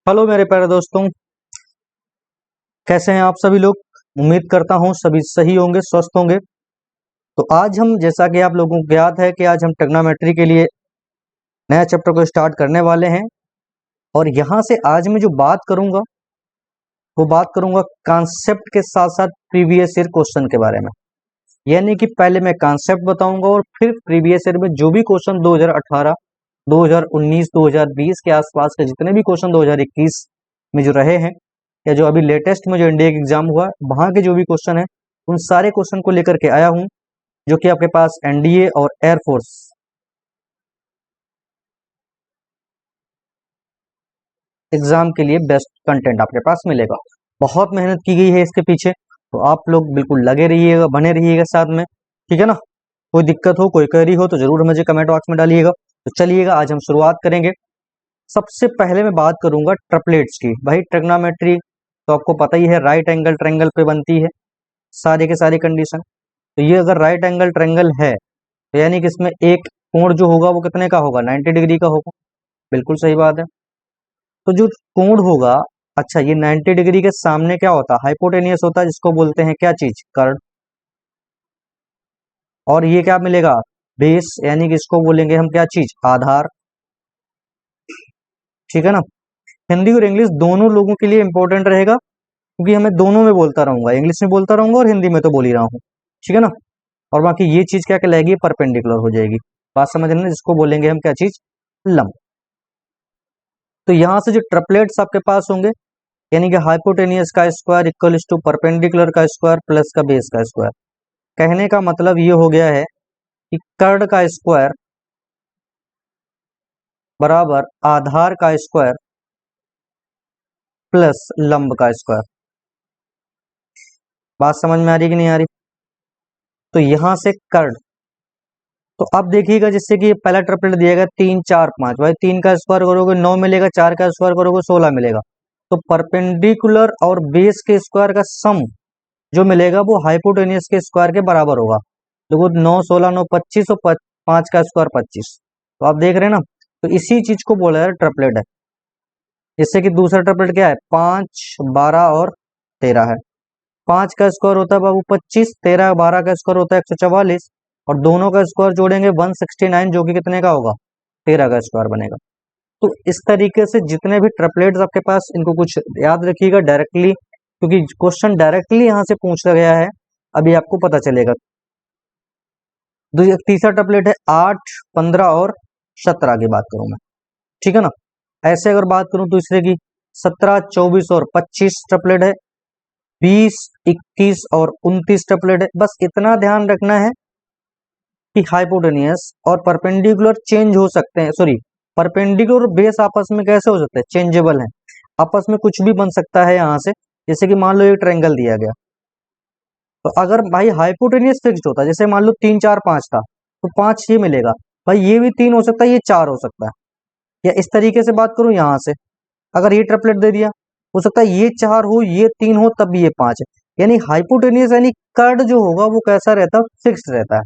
Hello मेरे प्यारे दोस्तों, कैसे हैं आप सभी लोग। उम्मीद करता हूं सभी सही होंगे, स्वस्थ होंगे। तो आज हम, जैसा कि आप लोगों को ज्ञात है कि आज हम ट्रिग्नोमेट्री के लिए नया चैप्टर को स्टार्ट करने वाले हैं। और यहां से आज मैं जो बात करूंगा वो बात करूंगा कॉन्सेप्ट के साथ साथ प्रीवियस ईयर क्वेश्चन के बारे में। यानी कि पहले मैं कॉन्सेप्ट बताऊंगा और फिर प्रीवियस ईयर में जो भी क्वेश्चन 2018, 2019, 2020 के आसपास के जितने भी क्वेश्चन 2021 में जो रहे हैं, या जो अभी लेटेस्ट में जो इंडिया का एग्जाम हुआ वहां के जो भी क्वेश्चन है, उन सारे क्वेश्चन को लेकर के आया हूं, जो कि आपके पास एनडीए और एयरफोर्स एग्जाम के लिए बेस्ट कंटेंट आपके पास मिलेगा। बहुत मेहनत की गई है इसके पीछे, तो आप लोग बिल्कुल लगे रहिएगा, बने रहिएगा साथ में, ठीक है ना। कोई दिक्कत हो, कोई क्वेरी हो तो जरूर मुझे कमेंट बॉक्स में डालिएगा। तो चलिएगा, आज हम शुरुआत करेंगे। सबसे पहले मैं बात करूंगा ट्रिपलेट्स की। भाई ट्रिग्नोमेट्री तो आपको पता ही है, राइट एंगल ट्रायंगल पे बनती है सारे के सारे कंडीशन। तो ये अगर राइट एंगल ट्रायंगल है तो यानी कि इसमें एक कोण जो होगा वो कितने का होगा, 90 डिग्री का होगा। बिल्कुल सही बात है। तो जो कोण होगा, अच्छा ये 90 डिग्री के सामने क्या होता है, हाइपोटेनियस होता है, जिसको बोलते हैं क्या चीज, कर्व। और ये क्या मिलेगा, बेस, यानी कि इसको बोलेंगे हम क्या चीज, आधार। ठीक है ना। हिंदी और इंग्लिश दोनों लोगों के लिए इंपॉर्टेंट रहेगा, क्योंकि हमें दोनों में बोलता रहूंगा, इंग्लिश में बोलता रहूंगा और हिंदी में तो बोल ही रहा हूँ। ठीक है ना। और बाकी ये चीज क्या कहलाएगी, परपेंडिकुलर हो जाएगी। बात समझ रहे हैं, जिसको बोलेंगे हम क्या चीज, लंब। तो यहां से जो ट्रिपलेट्स आपके पास होंगे, यानी कि हाइपोटेनियस का स्क्वायर इक्वल टू परपेंडिकुलर का स्क्वायर प्लस का बेस का स्क्वायर। कहने का मतलब ये हो गया है कि कर्ड का स्क्वायर बराबर आधार का स्क्वायर प्लस लंब का स्क्वायर। बात समझ में आ रही कि नहीं आ रही। तो यहां से कर्ड, तो अब देखिएगा, जिससे कि पहला ट्रिपलेट दिया गया 3 4 5, भाई 3 का स्क्वायर करोगे 9 मिलेगा, 4 का स्क्वायर करोगे 16 मिलेगा। तो परपेंडिकुलर और बेस के स्क्वायर का सम जो मिलेगा वो हाइपोटेनियस के स्क्वायर के बराबर होगा। देखो 9 16 9 25 और 5 का स्क्वायर 25। तो आप देख रहे हैं ना। तो इसी चीज को बोला है ट्रिपलेट है। जिससे कि दूसरा ट्रिपलेट क्या है, 5 12 और 13 है। 5 का स्क्वायर होता है बाबू 25, 13 12 का स्क्वायर होता है 144, और दोनों का स्क्वायर जोड़ेंगे 169, जो कि कितने का होगा, 13 का स्क्वायर बनेगा। तो इस तरीके से जितने भी ट्रिपलेट्स आपके पास, इनको कुछ याद रखिएगा डायरेक्टली, क्योंकि क्वेश्चन डायरेक्टली यहां से पूछा गया है, अभी आपको पता चलेगा। तीसरा ट्रिपलेट है 8 15 और 17 की बात करूं मैं, ठीक है ना। ऐसे अगर बात करूं दूसरे की, 17 24 और 25 ट्रिपलेट है, 20 21 और 29 ट्रिपलेट है। बस इतना ध्यान रखना है कि हाइपोटेनियस और परपेंडिकुलर चेंज हो सकते हैं, सॉरी, परपेंडिकुलर बेस आपस में कैसे हो सकते हैं, चेंजेबल हैं। आपस में कुछ भी बन सकता है यहां से। जैसे कि मान लो एक ट्रायंगल दिया गया, तो अगर भाई हाइपोटेनियस फिक्स्ड होता, जैसे मान लो 3 4 5 था, तो 5 ये मिलेगा। भाई ये भी 3 हो सकता है, ये 4 हो सकता है। या इस तरीके से बात करूं यहां से, अगर ये ट्रिपलेट दे दिया, हो सकता है ये 4 हो, ये 3 हो, तब भी ये 5 है। यानी हाइपोटेनियस यानी कर्ड जो होगा वो कैसा रहता है, फिक्स्ड रहता है।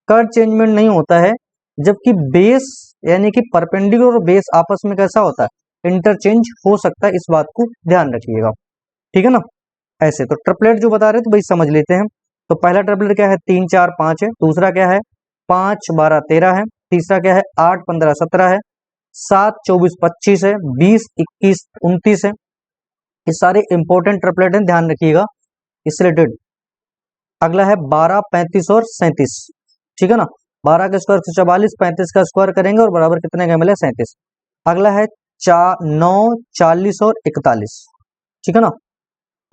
कर्ड चेंजमेंट नहीं होता है। जबकि बेस, यानी कि परपेंडिकुलर और बेस आपस में कैसा होता है, इंटरचेंज हो सकता है। इस बात को ध्यान रखिएगा, ठीक है ना। ऐसे तो ट्रिपलेट जो बता रहे थे भाई समझ लेते हैं। तो पहला ट्रिपलेट क्या है, 3 4 5 है। दूसरा क्या है, 5 12 13 है। तीसरा क्या है, 8 15 17 है। 7 24 25 है। 20 21 29 है। ये सारे इंपॉर्टेंट ट्रिपलेट हैं, ध्यान रखिएगा इससे रिलेटेड। अगला है 12 35 और 37, ठीक है ना। 12 का स्क्वायर 144, 35 का स्क्वायर करेंगे और बराबर कितने का मिले, 37। अगला है 9 40 और 41, ठीक है ना।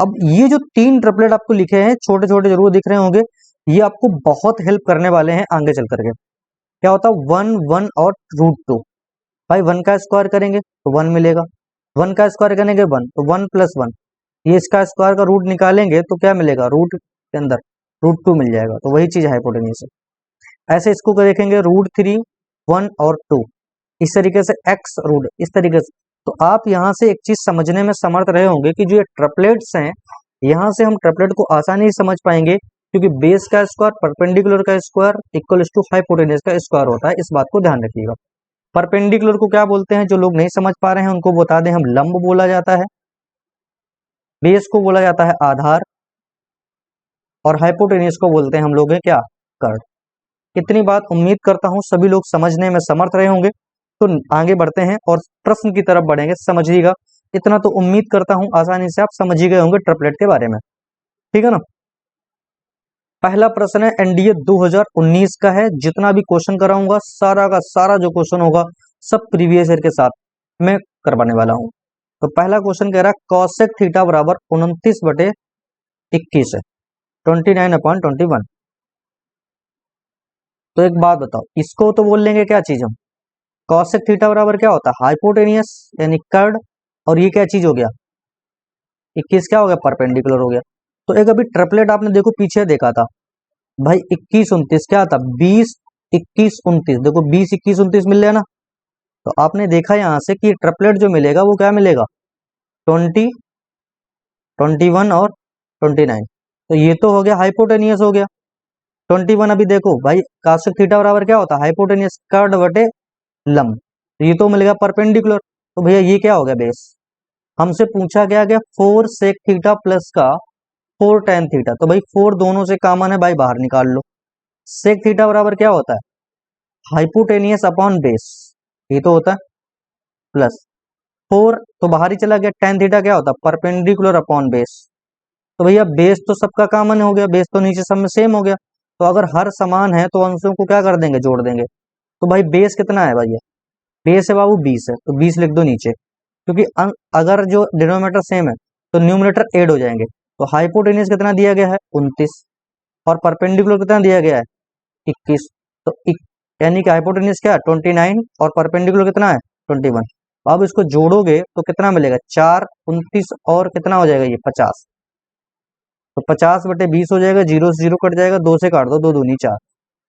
अब ये जो 3 ट्रिपलेट आपको लिखे हैं, छोटे छोटे जरूर दिख रहे होंगे, ये आपको बहुत हेल्प करने वाले हैं आगे चल करके। क्या होता है, 1 1 और √2। भाई 1 का स्क्वायर करेंगे तो 1 मिलेगा, 1 का स्क्वायर करेंगे 1, तो 1 + 1, ये इसका स्क्वायर का रूट निकालेंगे तो क्या मिलेगा, रूट के अंदर √2 मिल जाएगा। तो वही चीज हाइपोटेन्यूज है। ऐसे इसको देखेंगे √3 1 और 2, इस तरीके से x रूट, इस तरीके से। तो आप यहां से एक चीज समझने में समर्थ रहे होंगे कि जो ये ट्रिपलेट्स हैं, यहां से हम ट्रिपलेट को आसानी से समझ पाएंगे, क्योंकि बेस का स्क्वायर परपेंडिकुलर का स्क्वायर इक्वल टू हाइपोटेन्यूज का स्क्वायर होता है। इस बात को ध्यान रखिएगा। परपेंडिकुलर को क्या बोलते हैं, जो लोग नहीं समझ पा रहे हैं उनको बता दें, हम लंब बोला जाता है, बेस को बोला जाता है आधार, और हाइपोटेन्यूज को बोलते हैं हम लोग क्या, कर्ण। इतनी बात उम्मीद करता हूं सभी लोग समझने में समर्थ रहे होंगे। तो आगे बढ़ते हैं और प्रश्न की तरफ बढ़ेंगे, समझिएगा। इतना तो उम्मीद करता हूं आसानी से आप समझ ही गए होंगे ट्रिपलेट के बारे में, ठीक है ना। पहला प्रश्न है एनडीए 2019 का है। जितना भी क्वेश्चन कराऊंगा सारा का सारा जो क्वेश्चन होगा सब प्रीवियस ईयर के साथ मैं करवाने वाला हूं। तो पहला क्वेश्चन कह रहा है कॉसेक थीटा बराबर 29/21 है, 29/21। तो एक बात बताओ, इसको तो बोल लेंगे क्या चीज हम, कॉसेक थीटा बराबर क्या होता है, हाइपोटेनियस यानी कर्ड, और ये क्या चीज हो गया, 21 क्या हो गया, परपेंडिकुलर हो गया। तो एक अभी ट्रिपलेट आपने देखो पीछे देखा था भाई, 21 29 क्या था, 20 21 29, देखो 20 21 29 मिल रहा है ना। तो आपने देखा यहां से कि ट्रिपलेट जो मिलेगा वो क्या मिलेगा, 20 21 और 29। तो ये तो हो गया हाइपोटेनियस हो गया। 21 अभी देखो भाई, कासेक थीटा बराबर क्या होता है, हाइपोटेनियस कर्ड बटे लंब, तो ये तो मिलेगा परपेंडिकुलर। तो भैया ये क्या हो गया, बेस। हमसे पूछा गया 4 सेक थीटा प्लस का 4 टेन थीटा, तो भाई 4 दोनों से कॉमन है भाई, बाहर निकाल लो। सेक थीटा बराबर क्या होता है, हाइपोटेनियस अपॉन बेस, ये तो होता है, प्लस 4 तो बाहर ही चला गया, टेन थीटा क्या होता है, परपेंडिकुलर अपॉन बेस। तो भैया बेस तो सबका कॉमन हो गया, बेस तो नीचे सब में सेम हो गया। तो अगर हर समान है तो अंशों को क्या कर देंगे, जोड़ देंगे। तो भाई बेस कितना है भैया, बेस है बाबू 20 है, तो 20 लिख दो नीचे, क्योंकि अगर जो डिनोमिनेटर सेम है तो न्यूमरेटर ऐड हो जाएंगे। तो हाइपोटेनियस कितना दिया गया है, 29, और परपेंडिकुलर कितना दिया गया है, 21। तो यानी कि हाइपोटेनियस क्या है, 29, और परपेंडिकुलर कितना है, 21। अब इसको जोड़ोगे तो कितना मिलेगा, 4 29 और कितना हो जाएगा ये 50। तो 50/20 हो जाएगा, जीरो से जीरो कट जाएगा, दो से काट दो, दो दूनी 4,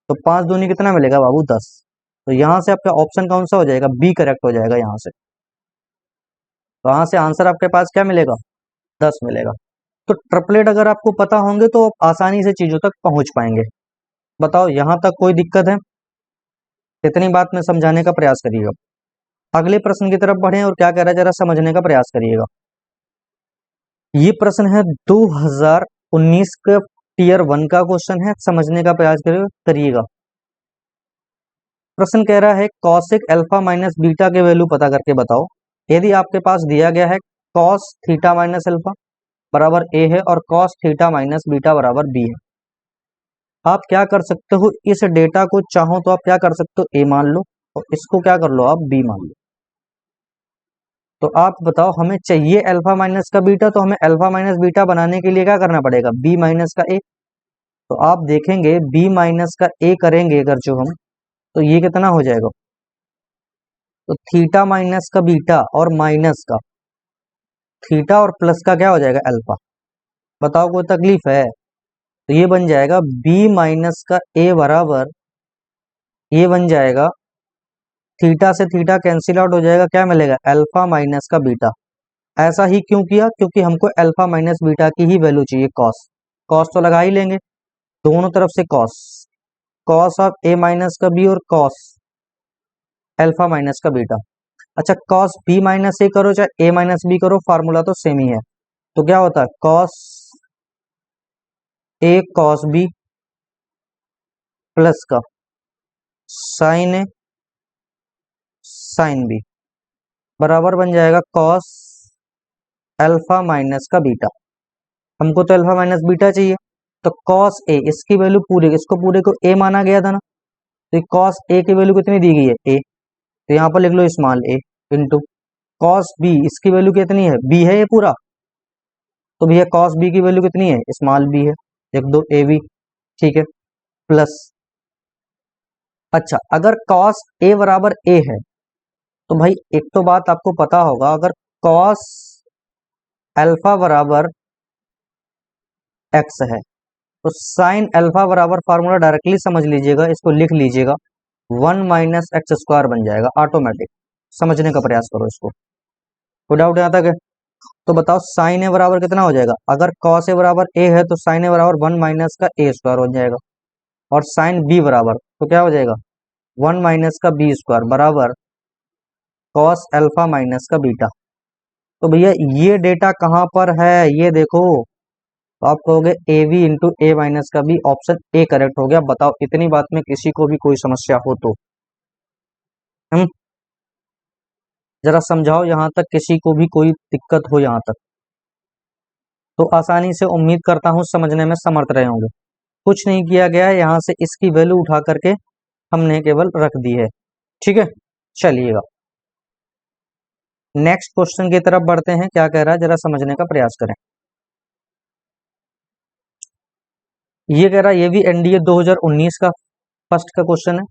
तो 5 दूनी कितना मिलेगा बाबू, 10। तो यहां से आपका ऑप्शन कौन सा हो जाएगा, बी करेक्ट हो जाएगा यहां से। तो यहां से आंसर आपके पास क्या मिलेगा, 10 मिलेगा। तो ट्रिपलेट अगर आपको पता होंगे तो आप आसानी से चीजों तक पहुंच पाएंगे। बताओ यहां तक कोई दिक्कत है, इतनी बात में समझाने का प्रयास करिएगा। अगले प्रश्न की तरफ बढ़े और क्या कह रहा है जरा समझने का प्रयास करिएगा। ये प्रश्न है 2019 का टीयर 1 का क्वेश्चन है, समझने का प्रयास करिएगा। प्रश्न कह रहा है कॉसेक अल्फा माइनस बीटा के वैल्यू पता करके बताओ। यदि आपके पास दिया गया है कॉस थीटा माइनस अल्फा बराबर ए है और कॉस थीटा माइनस बीटा बराबर बी है, आप क्या कर सकते हो, इस डेटा को चाहो तो आप क्या कर सकते हो, ए मान लो, और इसको क्या कर लो, आप बी मान लो। तो आप बताओ, हमें चाहिए अल्फा माइनस का बीटा, तो हमें अल्फा माइनस बीटा बनाने के लिए क्या करना पड़ेगा, बी माइनस का ए। तो आप देखेंगे बी माइनस का ए करेंगे अगर जो हम, तो ये कितना हो जाएगा, तो थीटा माइनस का बीटा और माइनस का थीटा और प्लस का क्या हो जाएगा, अल्फा। बताओ कोई तकलीफ है, तो ये बन जाएगा बी माइनस का ए बराबर, ये बन जाएगा थीटा से थीटा कैंसिल आउट हो जाएगा, क्या मिलेगा, अल्फा माइनस का बीटा। ऐसा ही क्यों किया, क्योंकि हमको अल्फा माइनस बीटा की ही वैल्यू चाहिए, कॉस। कॉस तो लगा ही लेंगे, दोनों तरफ से cos, cos of A minus का बी और कॉस अल्फा माइनस का बीटा। अच्छा, कॉस बी माइनस ए करो चाहे ए माइनस बी करो, फार्मूला तो सेम ही है। तो क्या होता है, cos A cos B plus का साइन ए साइन बी बराबर बन जाएगा कॉस अल्फा माइनस का बीटा। हमको तो अल्फा माइनस बीटा चाहिए, तो कॉस ए, इसकी वैल्यू पूरे, इसको पूरे को ए माना गया था ना, तो कॉस ए की वैल्यू कितनी दी गई है, ए, तो यहाँ पर लिख लो स्मॉल ए इंटू कॉस बी, इसकी वैल्यू कितनी है, बी है ये पूरा, तो भैया कॉस बी की वैल्यू कितनी है, स्मॉल बी है, लिख दो ए बी, ठीक है, प्लस। अच्छा, अगर कॉस ए बराबर ए है, तो भाई एक तो बात आपको पता होगा, अगर कॉस अल्फा बराबर एक्स है तो साइन अल्फा बराबर फार्मूला डायरेक्टली समझ लीजिएगा, इसको लिख लीजिएगा, 1 - x² बन जाएगा ऑटोमेटिक। समझने का प्रयास करो इसको, कोई डाउट यहाँ तक है। तो बताओ साइन ए बराबर कितना हो जाएगा, अगर कॉस ए बराबर ए है तो साइन ए बराबर 1 - का a² हो जाएगा, और साइन बी बराबर तो क्या हो जाएगा, 1 - का b² बराबर कॉस अल्फा माइनस का बीटा। तो भैया ये डेटा कहाँ पर है, ये देखो। तो आप कहोगे A B into A minus का बी, ऑप्शन ए करेक्ट हो गया। बताओ इतनी बात में किसी को भी कोई समस्या हो तो हम जरा समझाओ, यहां तक किसी को भी कोई दिक्कत हो यहां तक तो आसानी से उम्मीद करता हूं समझने में समर्थ रहे होंगे। कुछ नहीं किया गया है, यहां से इसकी वैल्यू उठा करके हमने केवल रख दी है। ठीक है, चलिएगा नेक्स्ट क्वेश्चन की तरफ बढ़ते हैं। क्या कह रहा है जरा समझने का प्रयास करें। ये कह रहा है, ये भी एनडीए 2019 का फर्स्ट का क्वेश्चन है।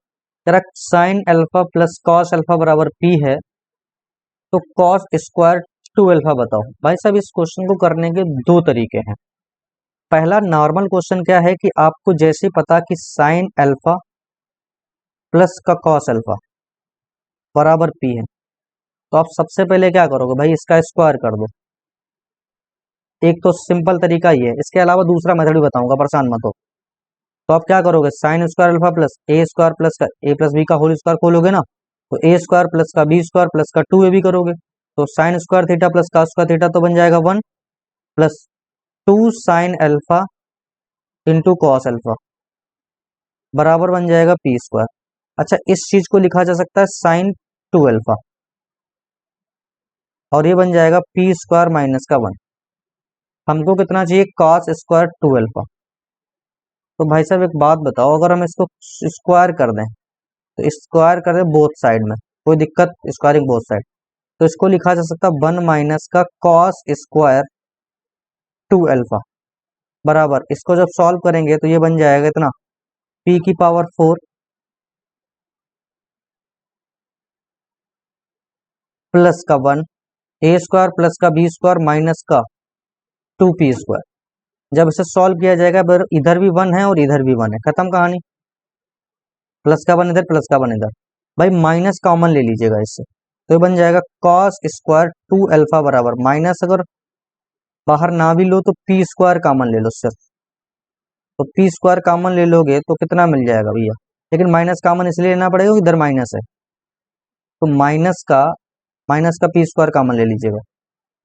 कह रहा sine alpha plus cos alpha बराबर पी है, तो कॉस स्क्वायर 2 अल्फा बताओ। भाई साहब इस क्वेश्चन को करने के दो तरीके हैं। पहला नॉर्मल क्वेश्चन क्या है कि आपको जैसे पता कि साइन अल्फा प्लस का कॉस अल्फा बराबर पी है, तो आप सबसे पहले क्या करोगे भाई, इसका स्क्वायर कर दो। एक तो सिंपल तरीका ये है, इसके अलावा दूसरा मेथड भी बताऊंगा, परेशान मत हो। तो आप क्या करोगे, साइन स्क्वायर अल्फा प्लस ए स्क्वायर प्लस का ए प्लस बी का होल स्क्वायर खोलोगे ना, तो ए स्क्वायर प्लस का बी स्क्वायर प्लस का 2 ए भी करोगे। तो साइन स्क्वायर थीटा प्लस का स्क्वायर थीटा तो बन जाएगा 1 plus 2 sine alpha into cos alpha बराबर बन जाएगा पी स्क्वायर। अच्छा, इस चीज को लिखा जा सकता है साइन 2 अल्फा, और ये बन जाएगा पी स्क्वायर माइनस का 1। हमको कितना चाहिए, कॉस स्क्वायर 2 अल्फा। तो भाई साहब एक बात बताओ, अगर हम इसको स्क्वायर कर दें, तो स्क्वायर कर दें बोथ साइड में, कोई दिक्कत, स्क्वायरिंग बोथ साइड, तो इसको लिखा जा सकता है 1 माइनस का कॉस स्क्वायर 2 अल्फा बराबर, इसको जब सॉल्व करेंगे तो ये बन जाएगा इतना, पी की पावर 4 प्लस का 1 ए स्क्वायर प्लस का बी स्क्वायर माइनस का 2 पी स्क्वायर। जब इसे सॉल्व किया जाएगा, इधर भी 1 है और इधर भी 1 है, खत्म कहानी। प्लस का 1 इधर, प्लस का 1 इधर, भाई माइनस कॉमन ले लीजिएगा इससे, तो ये बन जाएगा कॉस स्क्वायर 2 अल्फा बराबर, माइनस अगर बाहर ना भी लो तो पी स्क्वायर कॉमन ले लो सिर्फ। तो पी स्क्वायर कॉमन ले लोगे तो कितना मिल जाएगा भैया, लेकिन माइनस कॉमन इसलिए लेना पड़ेगा इधर माइनस है, तो माइनस का पी स्क्वायर कॉमन ले लीजिएगा।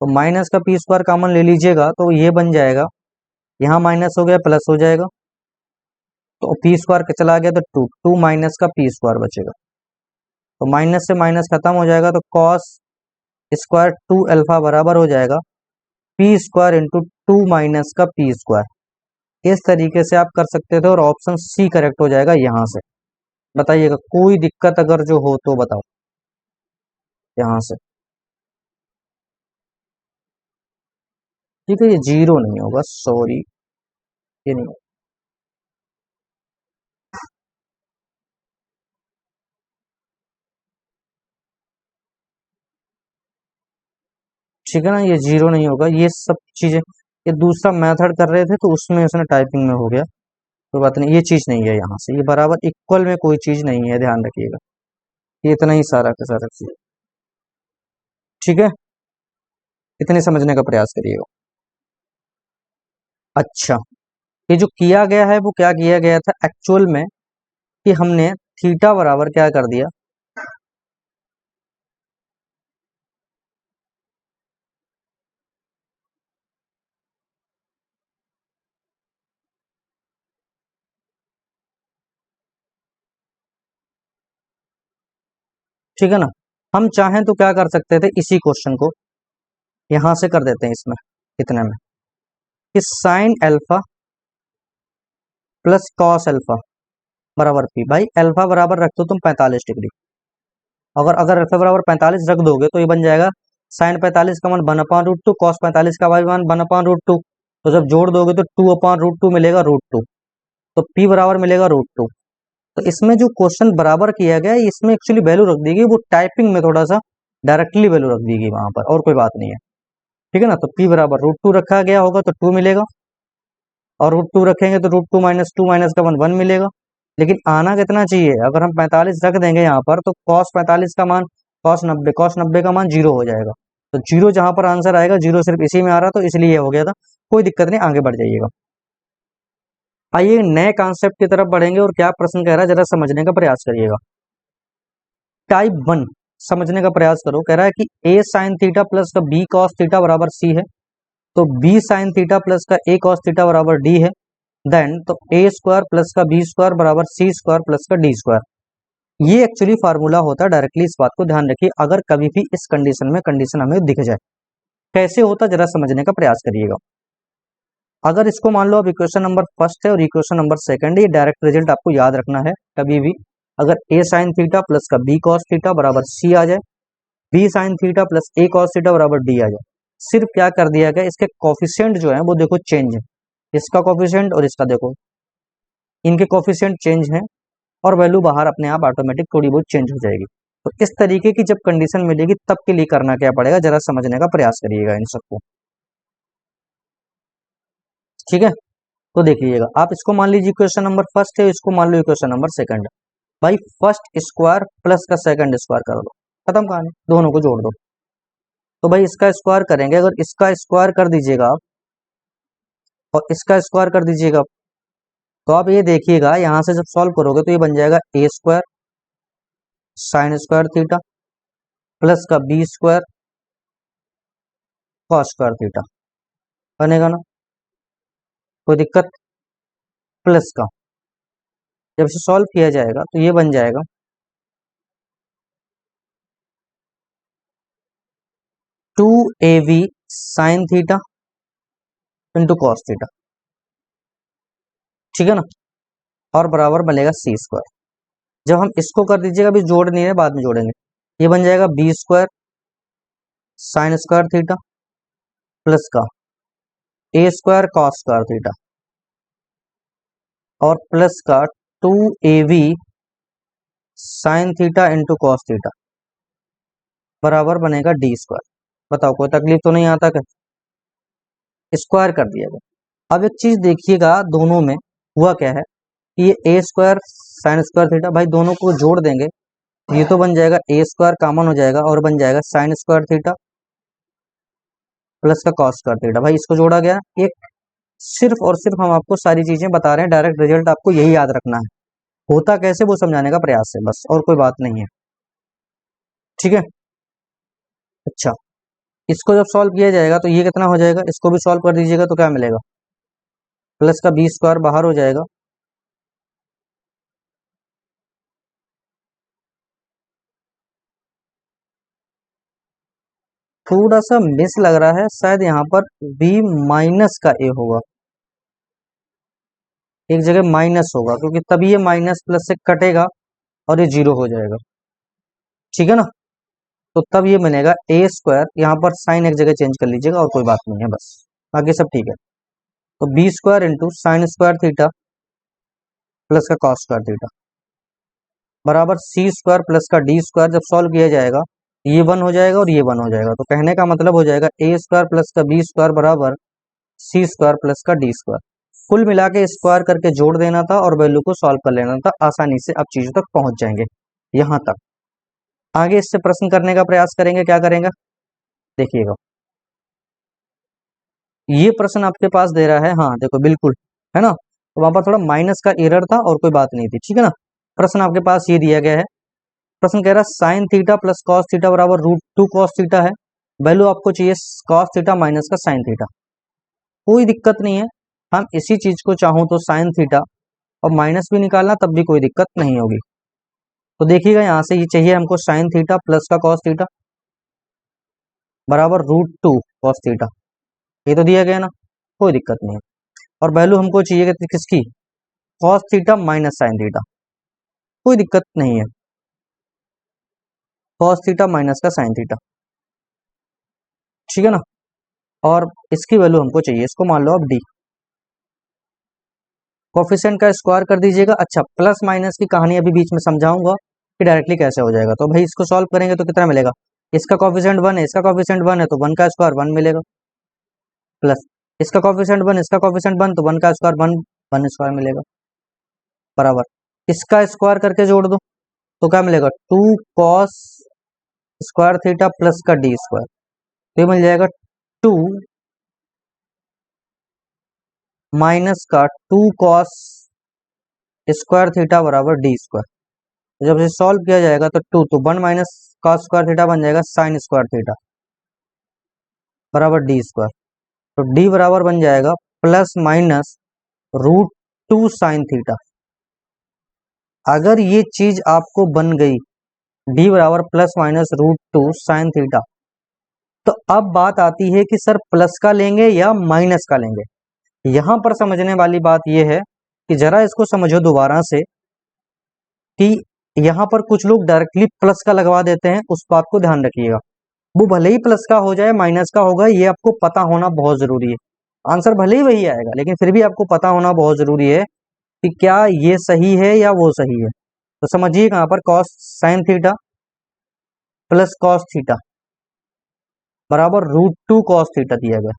तो माइनस का पी स्क्वायर कॉमन ले लीजिएगा तो ये बन जाएगा, यहाँ माइनस हो गया प्लस हो जाएगा, तो पी स्क्वायर चला गया तो 2 माइनस का पी स्क्वायर बचेगा। तो माइनस से माइनस खत्म हो जाएगा, तो कॉस स्क्वायर 2 अल्फा बराबर हो जाएगा पी स्क्वायर इंटू 2 माइनस का पी स्क्वायर। इस तरीके से आप कर सकते थे और ऑप्शन सी करेक्ट हो जाएगा यहां से। बताइएगा कोई दिक्कत अगर जो हो तो बताओ यहां से। ठीक है, ये जीरो नहीं होगा, सॉरी, ये नहीं होगा। ठीक है ना, ये जीरो नहीं होगा, ये सब चीजें, ये दूसरा मेथड कर रहे थे तो उसमें उसने टाइपिंग में हो गया, कोई बात नहीं, ये चीज नहीं है यहाँ से, ये बराबर इक्वल में कोई चीज नहीं है, ध्यान रखिएगा। ये इतना ही सारा का सारा चीज, ठीक है, इतने समझने का प्रयास करिएगा। अच्छा, ये जो किया गया है वो क्या किया गया था एक्चुअल में, कि हमने थीटा बराबर क्या कर दिया, ठीक है ना। हम चाहें तो क्या कर सकते थे, इसी क्वेश्चन को यहां से कर देते हैं इसमें, इतने में, कि sine alpha plus cos alpha बराबर पी। भाई अल्फा बराबर रख दो तुम 45 डिग्री, अगर अगर अल्फा बराबर 45 रख दोगे तो ये बन जाएगा साइन 45 का मान 1/√2, कॉस 45 का मान 1/√2। तो जब जोड़ दोगे तो 2/√2 मिलेगा √2, तो पी बराबर मिलेगा √2। तो इसमें जो क्वेश्चन बराबर किया गया है, इसमें एक्चुअली वैल्यू रख दी गई, वो टाइपिंग में थोड़ा सा डायरेक्टली वैल्यू रख दी गई वहां पर, और कोई बात नहीं है। ठीक है ना, तो पी बराबर √2 रखा गया होगा तो 2 मिलेगा, और √2 रखेंगे तो √2 माइनस 2 माइनस का 1 मिलेगा। लेकिन आना कितना चाहिए, अगर हम 45 रख देंगे यहाँ पर तो कॉस 45 का मान, कॉस 90 का मान 0 हो जाएगा। तो 0 जहां पर आंसर आएगा, 0 सिर्फ इसी में आ रहा, तो इसलिए हो गया था, कोई दिक्कत नहीं, आगे बढ़ जाइएगा। आइए नए कॉन्सेप्ट की तरफ बढ़ेंगे, और क्या प्रश्न कह रहा है जरा समझने का प्रयास करिएगा। टाइप 1 समझने का प्रयास करो। कह रहा है कि a साइन थीटा प्लस का b कॉस थीटा बराबर c है, तो b साइन थीटा प्लस का a कॉस थीटा बराबर d है। देन तो a स्क्वायर प्लस का b स्क्वायर बराबर c स्क्वायर प्लस का d स्क्वायर। ये एक्चुअली फार्मूला होता है डायरेक्टली, इस बात को ध्यान रखिए अगर कभी भी इस कंडीशन में कंडीशन हमें दिख जाए। कैसे होता जरा समझने का प्रयास करिएगा। अगर इसको मान लो अब इक्वेशन नंबर फर्स्ट है और इक्वेशन नंबर सेकंड है, ये डायरेक्ट रिजल्ट आपको याद रखना है कभी भी। अगर a साइन थीटा प्लस का b कॉस थीटा बराबर c आ जाए, b sign theta plus a cos theta बराबर d आ जाए, सिर्फ क्या कर दिया गया, इसके कोफिशिएंट जो है वो देखो चेंज है, इसका कोफिशिएंट और इसका देखो, इनके कोफिशिएंट चेंज है और वैल्यू बाहर अपने आप ऑटोमेटिक थोड़ी बहुत चेंज हो जाएगी। तो इस तरीके की जब कंडीशन मिलेगी तब के लिए करना क्या पड़ेगा, जरा समझने का प्रयास करिएगा इन सबको। ठीक है, तो देख लीजिएगा आप, इसको मान लीजिए इक्वेशन नंबर फर्स्ट है, इसको मान लो इक्वेशन नंबर सेकंड है। भाई फर्स्ट स्क्वायर प्लस का सेकंड स्क्वायर कर दो, खत्म कहानी, दोनों को जोड़ दो। तो भाई इसका स्क्वायर करेंगे, अगर इसका स्क्वायर कर दीजिएगा आप और इसका स्क्वायर कर दीजिएगा, तो आप ये देखिएगा यहां से जब सॉल्व करोगे तो ये बन जाएगा a square sine square theta plus का b square cos square theta, बनेगा ना, कोई दिक्कत। प्लस का जब इसे सॉल्व किया जाएगा तो ये बन जाएगा 2ab sign theta into cos theta, ठीक है ना, और बराबर बनेगा c स्क्वायर। जब हम इसको कर दीजिएगा, अभी जोड़ नहीं है बाद में जोड़ेंगे, ये बन जाएगा b square sine square theta plus का a square cos square theta और प्लस का 2ab sign theta into cos theta बराबर बनेगा d स्क्वायर। बताओ कोई तकलीफ तो नहीं आता क्या, स्क्वायर कर दिया गया। अब एक चीज देखिएगा, दोनों में हुआ क्या है कि ये a square sine square theta, भाई दोनों को जोड़ देंगे, ये तो बन जाएगा a स्क्वायर कॉमन हो जाएगा और बन जाएगा साइन स्क्वायर थीटा प्लस का कॉस स्क्वायर थीटा। भाई इसको जोड़ा गया, एक सिर्फ और सिर्फ हम आपको सारी चीजें बता रहे हैं, डायरेक्ट रिजल्ट आपको यही याद रखना है, होता कैसे वो समझाने का प्रयास है बस, और कोई बात नहीं है। ठीक है, अच्छा इसको जब सॉल्व किया जाएगा तो ये कितना हो जाएगा, इसको भी सॉल्व कर दीजिएगा तो क्या मिलेगा, प्लस का b स्क्वायर बाहर हो जाएगा थोड़ा सा मिस लग रहा है, शायद यहाँ पर b माइनस का a होगा, एक जगह माइनस होगा क्योंकि तभी ये माइनस प्लस से कटेगा और ये जीरो हो जाएगा। ठीक है ना, तो तब ये बनेगा a स्क्वायर, यहाँ पर साइन एक जगह चेंज कर लीजिएगा और कोई बात नहीं है बस, बाकी सब ठीक है। तो b square into sine square theta plus का कॉस स्क्वायर थीटा बराबर c स्क्वायर प्लस का d स्क्वायर। जब सॉल्व किया जाएगा ये वन हो जाएगा और ये वन हो जाएगा, तो कहने का मतलब हो जाएगा a स्क्वायर प्लस का b स्क्वायर बराबर c स्क्वायर प्लस का d स्क्वायर। कुल मिला के स्क्वायर करके जोड़ देना था और वैल्यू को सॉल्व कर लेना था, आसानी से आप चीजों तक पहुंच जाएंगे। यहां तक आगे इससे प्रश्न करने का प्रयास करेंगे, क्या करेंगे देखिएगा। ये प्रश्न आपके पास दे रहा है, हाँ देखो बिल्कुल है ना, तो वहां पर थोड़ा माइनस का एरर था और कोई बात नहीं थी। ठीक है ना, प्रश्न आपके पास ये दिया गया है, प्रश्न कह रहा है sine theta plus cos theta बराबर रूट टू कॉस थीटा है, वैल्यू आपको चाहिए कॉस थीटा माइनस का साइन थीटा। कोई दिक्कत नहीं है, हम इसी चीज को चाहूं तो साइन थीटा और माइनस भी निकालना तब भी कोई दिक्कत नहीं होगी। तो देखिएगा यहाँ से ये चाहिए हमको साइन थीटा प्लस का कॉस थीटा बराबर रूट टू कॉस थीटा, ये तो दिया गया ना, कोई दिक्कत नहीं है। और वैल्यू हमको चाहिए कि किसकी, cos theta minus sine theta, कोई दिक्कत नहीं है, कॉस थीटा माइनस का साइन थीटा। ठीक है ना, और इसकी वैल्यू हमको चाहिए, इसको मान लो अब डी, कोफिशिएंट का स्क्वायर कर दीजिएगा। अच्छा प्लस माइनस की कहानी अभी बीच में समझाऊंगा कि डायरेक्टली कैसे हो जाएगा। तो भाई इसको सॉल्व करेंगे तो कितना मिलेगा, इसका कोफिशिएंट वन है, इसका कोफिशिएंट वन है तो वन का स्क्वायर वन मिलेगा, प्लस इसका कोफिशिएंट वन, इसका कोफिशिएंट वन तो वन का स्क्वायर वन, वन स्क्वायर मिलेगा बराबर, इसका स्क्वायर करके जोड़ दो तो क्या मिलेगा, two cos square theta plus का डी स्क्वायर, तो ये मिल जाएगा टू माइनस का टू कॉस स्क्वायर थीटा बराबर डी स्क्वायर। जब इसे सॉल्व किया जाएगा तो टू तो one minus cos square theta बन जाएगा साइन स्क्वायर थीटा बराबर डी स्क्वायर। तो डी बराबर बन जाएगा प्लस माइनस √2 साइन थीटा। अगर ये चीज आपको बन गई डी बराबर प्लस माइनस √2 साइन थीटा, तो अब बात आती है कि सर प्लस का लेंगे या माइनस का लेंगे। यहां पर समझने वाली बात यह है कि जरा इसको समझो दोबारा से कि यहां पर कुछ लोग डायरेक्टली प्लस का लगवा देते हैं, उस बात को ध्यान रखिएगा। वो भले ही प्लस का हो जाए माइनस का होगा, ये आपको पता होना बहुत जरूरी है। आंसर भले ही वही आएगा, लेकिन फिर भी आपको पता होना बहुत जरूरी है कि क्या ये सही है या वो सही है। तो समझिए कहां पर cos sine theta plus cos theta बराबर √2 कॉस थीटा दिया गया।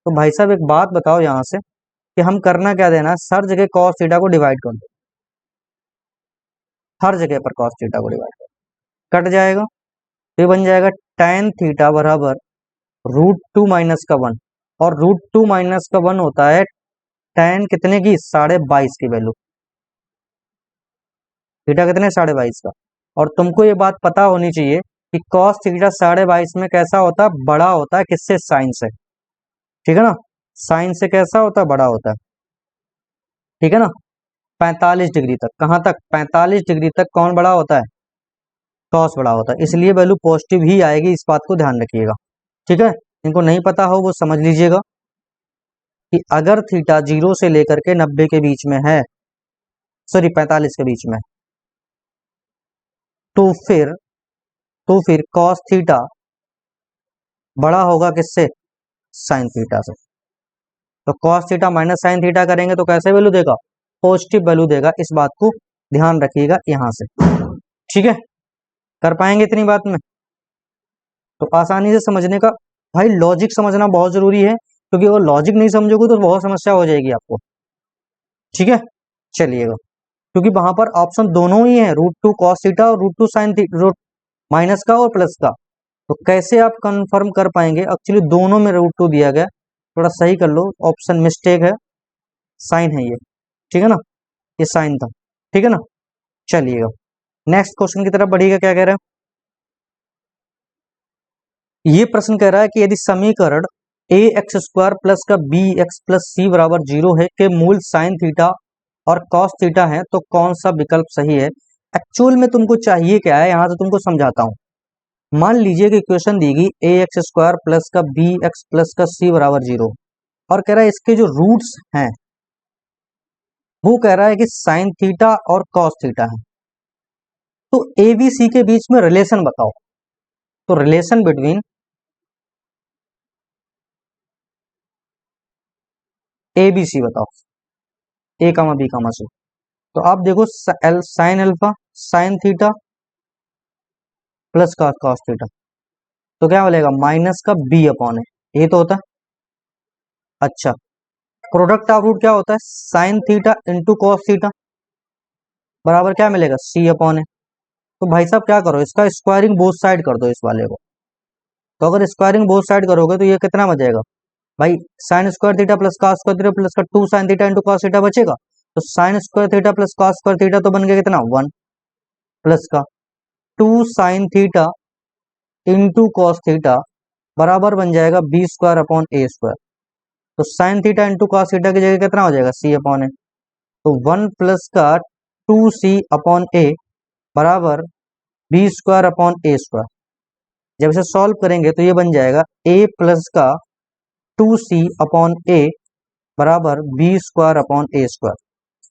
तो भाई साहब एक बात बताओ यहां से कि हम करना क्या देना है, हर जगह कॉस थीटा को डिवाइड कर दो, हर जगह पर कॉस थीटा को डिवाइड कर, कट जाएगा तो ये बन जाएगा tan थीटा बराबर √2 माइनस का 1, और √2 माइनस का 1 होता है tan कितने की 22.5 की वैल्यू, थीटा कितने 22.5 का। और तुमको ये बात पता होनी चाहिए कि कॉस थीटा 22.5 में कैसा होता है, बड़ा होता है किससे, साइन से, ठीक है ना। साइन से कैसा होता है, बड़ा होता है, ठीक है ना। 45 डिग्री तक, कहां तक, 45 डिग्री तक कौन बड़ा होता है, कॉस बड़ा होता है, इसलिए वैल्यू पॉजिटिव ही आएगी, इस बात को ध्यान रखिएगा, ठीक है। इनको नहीं पता हो वो समझ लीजिएगा कि अगर थीटा 0 से लेकर के 90 के बीच में है, सॉरी 45 के बीच में, तो फिर कॉस थीटा बड़ा होगा किससे, साइन थीटा से। तो cos theta minus sine theta करेंगे तो कैसे वैल्यू देगा, पॉजिटिव वैल्यू देगा, इस बात को ध्यान रखिएगा यहां से, ठीक है। कर पाएंगे इतनी बात में, तो आसानी से समझने का भाई लॉजिक समझना बहुत जरूरी है, क्योंकि वो लॉजिक नहीं समझोगे तो बहुत समस्या हो जाएगी आपको, ठीक है। चलिएगा, क्योंकि वहां पर ऑप्शन दोनों ही है, √2 कॉस थीटा और √2 साइन थीटा, माइनस का और प्लस का। तो कैसे आप कंफर्म कर पाएंगे, एक्चुअली दोनों में √2 दिया गया, थोड़ा सही कर लो, ऑप्शन मिस्टेक है, साइन है ये, ठीक है ना, ये साइन था, ठीक है ना। चलिएगा नेक्स्ट क्वेश्चन की तरफ बढ़िएगा, क्या कह रहे हैं। ये प्रश्न कह रहा है कि यदि समीकरण ax² प्लस का bx प्लस c बराबर 0 है के मूल साइन थीटा और कॉस थीटा है, तो कौन सा विकल्प सही है। एक्चुअल में तुमको चाहिए क्या है, यहां से तुमको समझाता हूं। मान लीजिए कि इक्वेशन दी गई ax² प्लस का bx प्लस का c बराबर 0, और कह रहा है इसके जो रूट्स हैं वो कह रहा है कि साइन थीटा और कॉस थीटा है। तो ए बी सी के बीच में रिलेशन बताओ। तो relation between A B C बताओ, A comma B comma C. तो आप देखो sine alpha sine theta plus का कॉस थीटा, तो क्या मिलेगा, माइनस का बी अपॉन ए, ये तो होता है। अच्छा, प्रोडक्ट ऑफ रूट क्या होता है, sine theta into cos theta बराबर क्या मिलेगा, सी अपॉन ए। तो भाई साहब क्या करो, इसका स्क्वायरिंग बोथ साइड कर दो इस वाले को। तो अगर स्क्वायरिंग बोथ साइड करोगे तो ये कितना बचेगा भाई, sign square theta plus cos square theta plus का 2 sign theta into cos theta बचेगा। तो sign square theta plus cos square theta तो बन गया कितना, 1 प्लस का 2 sign theta into cos theta बराबर बन जाएगा बी स्क्वायर अपॉन ए स्क्वायर। तो sign theta into cos theta की जगह कितना हो जाएगा, सी अपॉन ए। तो 1 प्लस का 2c अपॉन ए बराबर बी स्क्वायर अपॉन ए स्क्वायर। जब इसे सॉल्व करेंगे तो ये बन जाएगा a प्लस का 2c अपॉन ए बराबर बी स्क्वायर अपॉन ए स्क्वायर।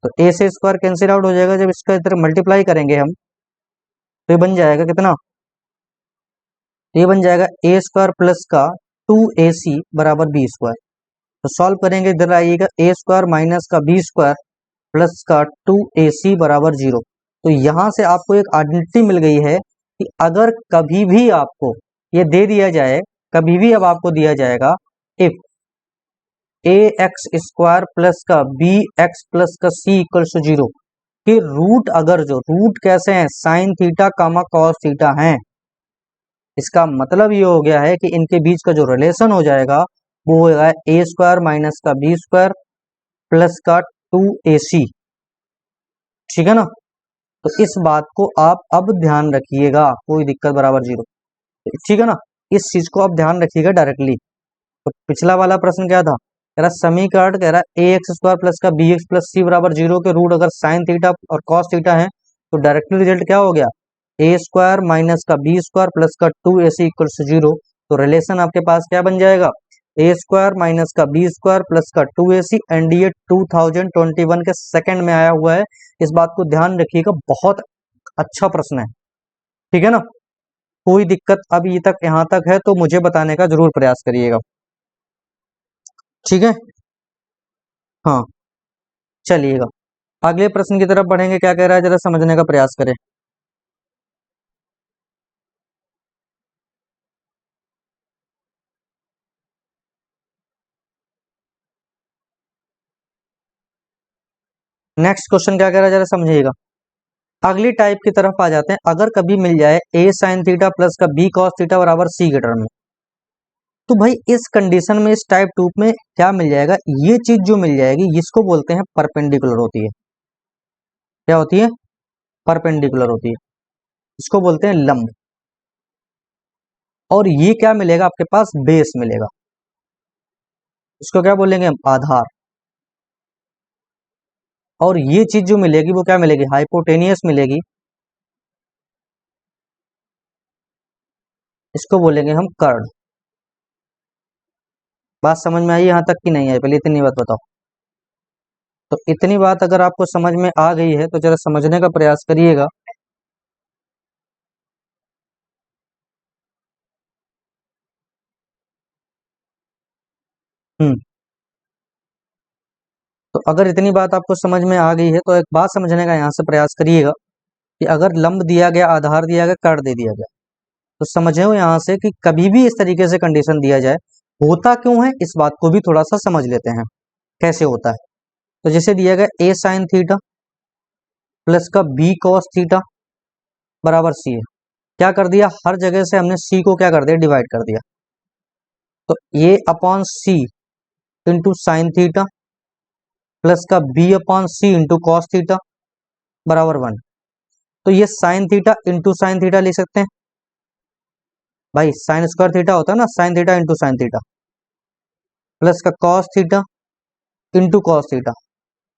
तो ए से स्क्वायर कैंसिल आउट हो जाएगा, जब इसका इधर मल्टीप्लाई करेंगे हम तो ये बन जाएगा कितना, ये बन जाएगा ए स्क्वायर प्लस का 2ac बराबर बी स्क्वायर। तो सॉल्व करेंगे, इधर आइएगा ए स्क्वायर माइनस का बी स्क्वायर प्लस का 2ac बराबर 0। तो यहां से आपको एक आइडेंटिटी मिल गई है कि अगर कभी भी आपको ये दे दिया जाए, कभी भी अब आपको दिया जाएगा if A x square plus का बी एक्स प्लस का सी इक्वल टू 0 कि रूट, अगर जो रूट कैसे हैं, साइन थीटा कामा कॉस थीटा हैं, इसका मतलब ये हो गया है कि इनके बीच का जो रिलेशन हो जाएगा वो होगा ए स्क्वायर माइनस का बी स्क्वायर प्लस का 2ac, ठीक है ना। तो इस बात को आप अब ध्यान रखिएगा, कोई दिक्कत बराबर 0, ठीक है ना। इस चीज को आप ध्यान रखिएगा डायरेक्टली। तो पिछला वाला प्रश्न क्या था, कह रहा समीकरण कह रहा ए एक्स स्क्वायर प्लस का बी एक्स प्लस सी बराबर 0 के रूट अगर साइन थीटा और कॉस थीटा है तो डायरेक्टली रिजल्ट क्या हो गया, ए स्क्वायर माइनस का बी स्क्वायर प्लस का 2ac इक्वल टू 0। तो रिलेशन आपके पास क्या बन जाएगा, ए स्क्वायर माइनस का बी स्क्वायर प्लस का 2ac, एंड ये 2021 के सेकंड में आया हुआ है। इस बात को ध्यान रखिएगा, बहुत अच्छा प्रश्न है, ठीक है ना। कोई दिक्कत अब ये तक यहाँ तक है तो मुझे बताने का जरूर प्रयास करिएगा, ठीक है। हाँ चलिएगा अगले प्रश्न की तरफ बढ़ेंगे, क्या कह रहा है जरा समझने का प्रयास करें। नेक्स्ट क्वेश्चन क्या कह रहा है जरा समझिएगा। अगली टाइप की तरफ आ जाते हैं। अगर कभी मिल जाए a sin थीटा प्लस का b cos थीटा बराबर c के टर्म में, तो भाई इस कंडीशन में इस टाइप 2 में क्या मिल जाएगा, ये चीज जो मिल जाएगी इसको बोलते हैं परपेंडिकुलर होती है। क्या होती है, परपेंडिकुलर होती है, इसको बोलते हैं लंब। और ये क्या मिलेगा आपके पास, बेस मिलेगा, इसको क्या बोलेंगे हम, आधार। और ये चीज जो मिलेगी वो क्या मिलेगी, हाइपोटेनियस मिलेगी, इसको बोलेंगे हम कर्ड। बात समझ में आई यहाँ तक कि नहीं आई, पहले इतनी बात बताओ। तो इतनी बात अगर आपको समझ में आ गई है तो जरा समझने का प्रयास करिएगा। हम्म तो अगर इतनी बात आपको समझ में आ गई है तो एक बात समझने का यहाँ से प्रयास करिएगा कि अगर लंब दिया गया, आधार दिया गया, कर्ड दे दिया गया, तो समझे हो यहाँ से कि कभी भी इस तरीके से कंडीशन दिया जाए होता क्यों है, इस बात को भी थोड़ा सा समझ लेते हैं कैसे होता है। तो जैसे दिया गया a sin थीटा प्लस का b cos थीटा बराबर c है, क्या कर दिया, हर जगह से हमने c को क्या कर दिया, डिवाइड कर दिया। तो a upon C into sine theta plus का b upon C into cos theta बराबर 1। तो ये sine theta into sine theta लिख सकते हैं भाई, साइन स्क्वायर थीटा होता है ना, sine theta into sine theta plus का cos theta into cos theta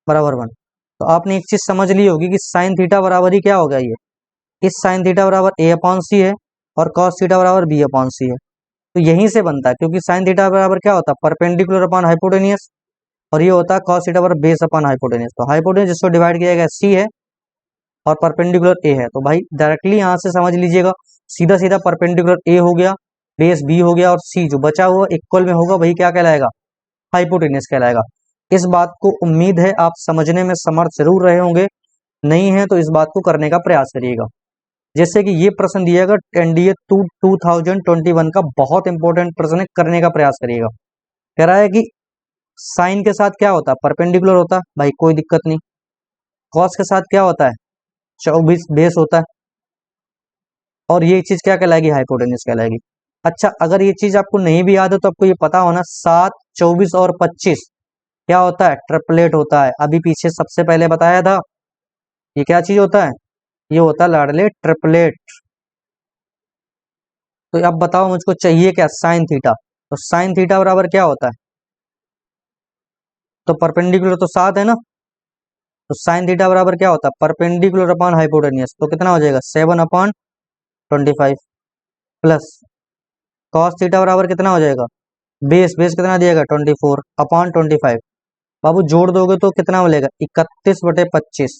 बराबर 1। तो आपने एक चीज समझ ली होगी कि साइन थीटा बराबर ही क्या हो गया, ये इस साइन थीटा बराबर a अपॉन सी है और कॉस थीटा बराबर b अपॉन सी है। तो यहीं से बनता है, क्योंकि साइन थीटा बराबर क्या होता है, परपेंडिकुलर अपॉन हाइपोटेनियस, और ये होता है कॉस थीटा बराबर बेस अपॉन हाइपोटेनियस। तो हाइपोटेनियस जिसको डिवाइड किया गया c है और परपेंडिकुलर a है, तो भाई डायरेक्टली यहाँ से समझ लीजिएगा, सीधा सीधा परपेंडिकुलर a हो गया, बेस b हो गया, और c जो बचा हुआ इक्वल में होगा वही क्या कहलाएगा, हाइपोटेनियस कहलाएगा। इस बात को उम्मीद है आप समझने में समर्थ जरूर रहे होंगे, नहीं है तो इस बात को करने का प्रयास करिएगा। जैसे कि ये प्रश्न दिएगा एनडीए 2021 का बहुत इंपॉर्टेंट प्रश्न है, करने का प्रयास करिएगा। कह रहा है कि साइन के साथ क्या होता है, परपेंडिकुलर होता है, भाई कोई दिक्कत नहीं। कॉस के साथ क्या होता है, 24 बेस होता है, और ये चीज क्या कहलाएगी, हाइपोटेन्यूस कहलाएगी। अच्छा अगर ये चीज आपको नहीं भी याद है तो आपको ये पता होना, 7, 24 और 25 क्या होता है, ट्रिपलेट होता है। अभी पीछे सबसे पहले बताया था, ये क्या चीज होता है, ये होता है लाडले ट्रिपलेट। तो अब बताओ मुझको चाहिए क्या, साइन थीटा। तो साइन थीटा बराबर क्या होता है, तो परपेंडिकुलर तो 7 है ना, तो साइन थीटा बराबर क्या होता है, परपेंडिकुलर अपॉन हाइपोटेनियस, तो कितना हो जाएगा 7 अपॉन 25 प्लस कॉस थीटा बराबर कितना हो जाएगा, बेस बेस कितना दिएगा 24 अपॉन 25। बाबू जोड़ दोगे तो कितना मिलेगा 31/25,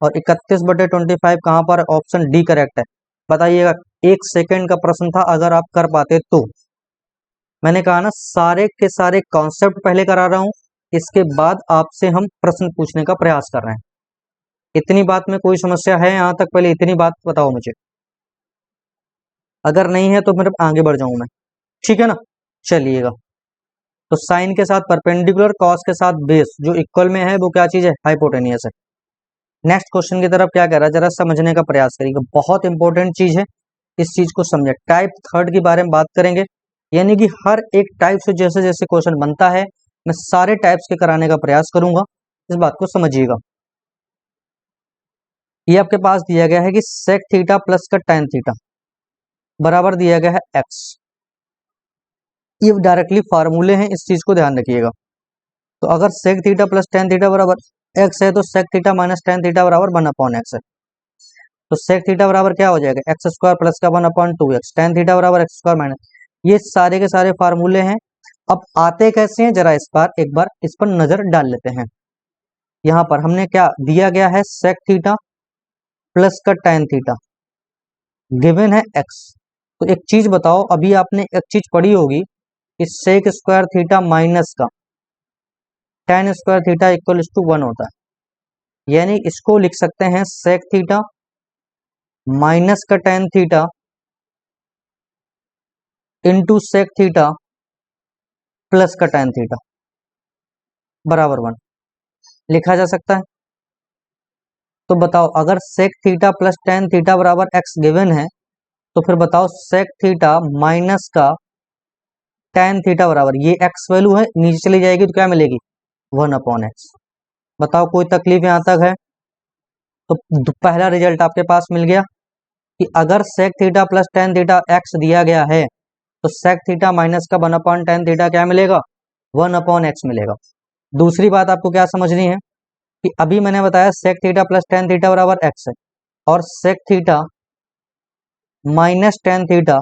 और 31/25 कहाँ पर, ऑप्शन डी करेक्ट है। बताइएगा, 1 सेकेंड का प्रश्न था, अगर आप कर पाते तो। मैंने कहा ना सारे के सारे कॉन्सेप्ट पहले करा रहा हूं, इसके बाद आपसे हम प्रश्न पूछने का प्रयास कर रहे हैं। इतनी बात में कोई समस्या है यहाँ तक, पहले इतनी बात बताओ मुझे, अगर नहीं है तो फिर आगे बढ़ जाऊं मैं, ठीक है ना। चलिएगा, तो साइन के साथ परपेंडिकुलर, कॉस के साथ बेस, जो इक्वल में है वो क्या चीज है, हाइपोटेनियस है। नेक्स्ट क्वेश्चन की तरफ क्या कह रहा है, जरा समझने का प्रयास करिएगा, बहुत इंपॉर्टेंट चीज है, इस चीज को समझे। टाइप थर्ड के बारे में बात करेंगे, यानी कि हर एक टाइप से जैसे जैसे क्वेश्चन बनता है मैं सारे टाइप्स के कराने का प्रयास करूंगा, इस बात को समझिएगा। ये आपके पास दिया गया है कि सेक थीटा प्लस का टेन थीटा बराबर दिया गया है एक्स। ये डायरेक्टली फार्मूले हैं, इस चीज को ध्यान रखिएगा। तो अगर sec theta plus tan theta बराबर एक्स है तो sec theta minus tan theta बराबर वन अपॉन एक्स है। तो सेक थीटा बराबर क्या हो जाएगा, एक्स स्क्वायर प्लस का one upon two X, tan theta बराबर एक्स स्क्वायर माइनस, ये सारे के सारे फार्मूले हैं। अब आते कैसे हैं जरा इस बार एक बार इस पर नजर डाल लेते हैं। यहाँ पर हमने क्या दिया गया है, सेक थीटा प्लस का टेन थीटा, गिवन है एक्स। तो एक चीज बताओ, अभी आपने एक चीज पढ़ी होगी, इस सेक स्क्वायर थीटा माइनस का tan square theta equal to one होता है। यानी इसको लिख सकते हैं सेक थीटा माइनस का tan theta into sec theta plus का टेन थीटा बराबर वन लिखा जा सकता है। तो बताओ, अगर sec theta plus tan theta बराबर एक्स गिवन है तो फिर बताओ सेक थीटा माइनस का टेन थीटा बराबर, ये एक्स वैल्यू है, नीचे चली जाएगी तो क्या मिलेगी, वन अपॉन एक्स। बताओ कोई तकलीफ यहां तक है? तो पहला रिजल्ट आपके पास मिल गया कि अगर sec theta plus tan theta X दिया गया है तो सेक थीटा माइनस का वन अपॉन टेन थीटा क्या मिलेगा, वन अपॉन एक्स मिलेगा। दूसरी बात आपको क्या समझनी है कि अभी मैंने बताया sec theta plus tan theta बराबर एक्स है और sec theta minus tan theta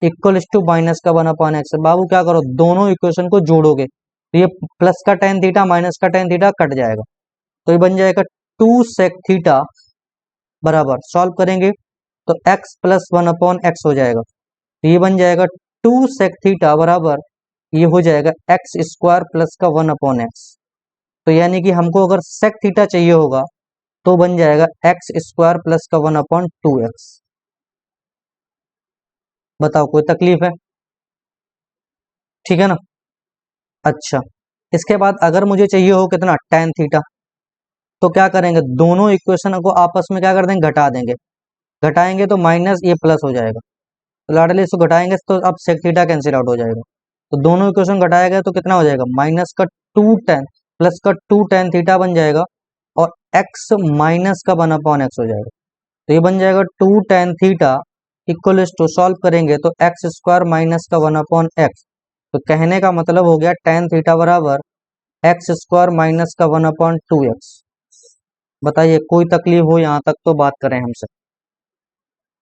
equal to minus का वन अपॉन एक्स है। बाबू क्या करो, दोनों इक्वेशन को जोड़ोगे तो ये प्लस का टेन थीटा माइनस का टेन थीटा कट जाएगा, तो ये बन जाएगा टू सेक थीटा बराबर, सॉल्व करेंगे तो x plus one upon X हो जाएगा। तो ये बन जाएगा टू सेक थीटा बराबर, ये हो जाएगा एक्स स्क्वायर प्लस का वन अपॉन एक्स। तो यानी कि हमको अगर सेक थीटा चाहिए होगा तो बन जाएगा एक्स स्क्वायर प्लस का वन अपॉन टू एक्स। बताओ कोई तकलीफ है? ठीक है ना। अच्छा, इसके बाद अगर मुझे चाहिए हो कितना, टेन थीटा, तो क्या करेंगे, दोनों इक्वेशन को आपस में क्या कर देंगे, घटा देंगे। घटाएंगे तो माइनस ये प्लस हो जाएगा, तो लाडले इसको घटाएंगे तो अब सेक थीटा कैंसिल आउट हो जाएगा। तो दोनों इक्वेशन घटाया गया तो कितना हो जाएगा, माइनस का टू टेन प्लस का टू टेन थीटा बन जाएगा और एक्स माइनस का वन अपॉन एक्स हो जाएगा। तो ये बन जाएगा two tan theta equal to, solve करेंगे तो एक्स स्क्वायर माइनस का वन अपॉन एक्स। तो कहने का मतलब हो गया टेन थीटा बराबर एक्स स्क्वायर माइनस का वन अपॉन टू एक्स। बताइए कोई तकलीफ हो यहां तक तो बात करें हमसे।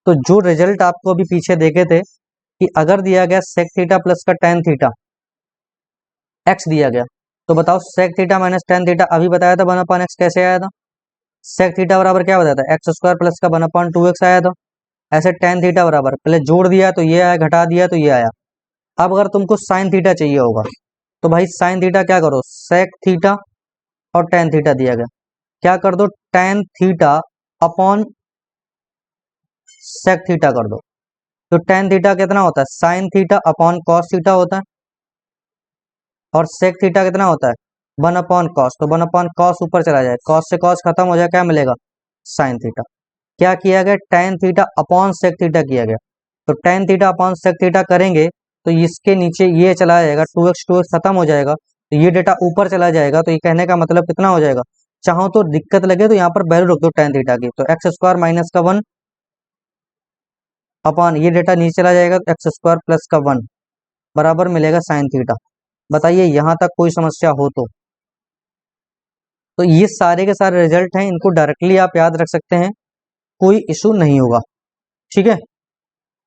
तो जो रिजल्ट आपको अभी पीछे देखे थे कि अगर दिया गया सेक थीटा प्लस का टेन थीटा एक्स दिया गया, तो बताओ sec theta minus tan theta, अभी बताया था वन अपॉन एक्स कैसे आया था, सेक थीटा बराबर क्या बताया था, एक्स स्क्वायर प्लस का वन अपॉन टू एक्स आया था। ऐसे टेन थीटा बराबर पहले जोड़ दिया तो ये आया, घटा दिया तो ये आया। अब अगर तुमको साइन थीटा चाहिए होगा तो भाई साइन थीटा क्या करो, सेक थीटा और टेन थीटा दिया गया, क्या कर दो, tan theta upon sec theta कर दो। तो टेन थीटा कितना होता है, sine theta upon cos theta होता है, और सेक थीटा कितना होता है, वन अपॉन कॉस। तो वन अपॉन कॉस ऊपर चला जाए, कॉस से कॉस खत्म हो जाए, क्या मिलेगा, साइन थीटा। क्या किया गया, tan theta upon sec theta किया गया। तो tan theta upon sec theta करेंगे तो इसके नीचे ये चला जाएगा, टू एक्स खत्म हो जाएगा, तो ये डेटा ऊपर चला जाएगा। तो ये कहने का मतलब कितना हो जाएगा, चाहो तो दिक्कत लगे तो यहाँ पर वैल्यू रख दो टेन थीटा की, तो एक्स स्क्वायर माइनस का वन अपॉन ये डेटा नीचे चला जाएगा तो एक्स स्क्वायर प्लस का वन बराबर मिलेगा साइन थीटा। बताइए यहां तक कोई समस्या हो तो ये सारे के सारे रिजल्ट हैं, इनको डायरेक्टली आप याद रख सकते हैं, कोई इशू नहीं होगा। ठीक है,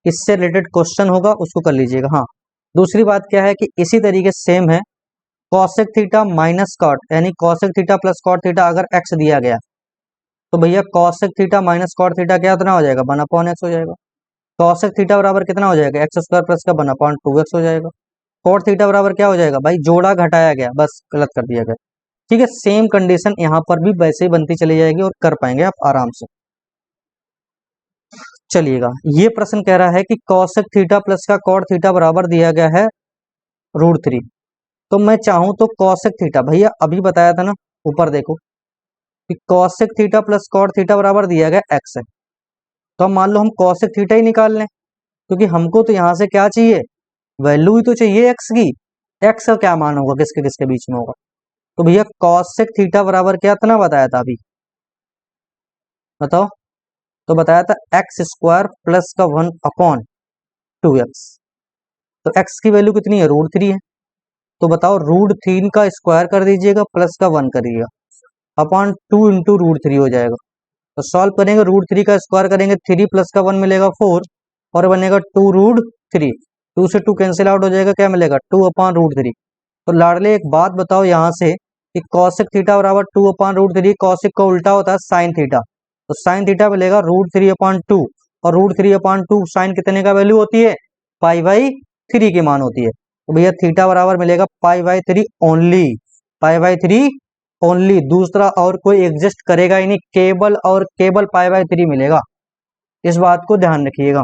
इससे रिलेटेड क्वेश्चन होगा उसको कर लीजिएगा। हाँ, दूसरी बात क्या है कि इसी तरीके सेम है कॉसेक थीटा माइनस कॉट, यानी cosec theta plus cot theta अगर एक्स दिया गया तो भैया cosec theta minus cot theta क्या कितना हो जाएगा, वन अपॉन एक्स हो जाएगा। कॉसेक थीटा बराबर कितना हो जाएगा, एक्स स्क्वायर प्लस का वन अपॉन टू एक्स हो जाएगा। कॉट थीटा बराबर क्या हो जाएगा, भाई जोड़ा घटाया गया, बस गलत कर दिया गया। ठीक है, सेम कंडीशन यहाँ पर भी वैसे ही बनती चली जाएगी और कर पाएंगे आप आराम से। चलिएगा, ये प्रश्न कह रहा है कि कॉसेक थीटा प्लस का कॉट थीटा बराबर दिया गया है रूट थ्री। तो मैं चाहूं तो कॉसेक थीटा, भैया अभी बताया था ना, ऊपर देखो कि cosec theta plus cot theta बराबर दिया गया एक्स है। तो हम मान लो हम कॉसेक थीटा ही निकाल लें, क्योंकि हमको तो यहां से क्या चाहिए, वैल्यू ही तो चाहिए एक्स की। एक्स का क्या मान होगा, किसके किसके बीच में होगा। तो भैया कॉसेक थीटा बराबर क्या इतना बताया था अभी, बताओ। तो बताया था एक्स स्क्वायर प्लस का 1/2x। तो x की वैल्यू कितनी है, √3 है। तो बताओ √3 का स्क्वायर कर दीजिएगा प्लस का 1 करिएगा, अपॉन 2 इंटू √3 हो जाएगा। तो सॉल्व करेंगे, √3 का स्क्वायर करेंगे 3 प्लस का 1 मिलेगा 4 और बनेगा 2√3। 2 से 2 कैंसिल आउट हो जाएगा, क्या मिलेगा 2/√3। तो लाडले एक बात बताओ यहाँ से कि कॉसेक थीटा बराबर 2/√3, कॉसेक का उल्टा होता है साइन थीटा। तो साइन थीटा मिलेगा √3/2 और √3/2 साइन कितने का वैल्यू होती है, π/3 की मान होती है। तो भैया थीटा बराबर मिलेगा π/3 ओनली, π/3 ओनली, दूसरा और कोई एग्जिस्ट करेगा ही नहीं, केवल और केवल π/3 मिलेगा। इस बात को ध्यान रखिएगा,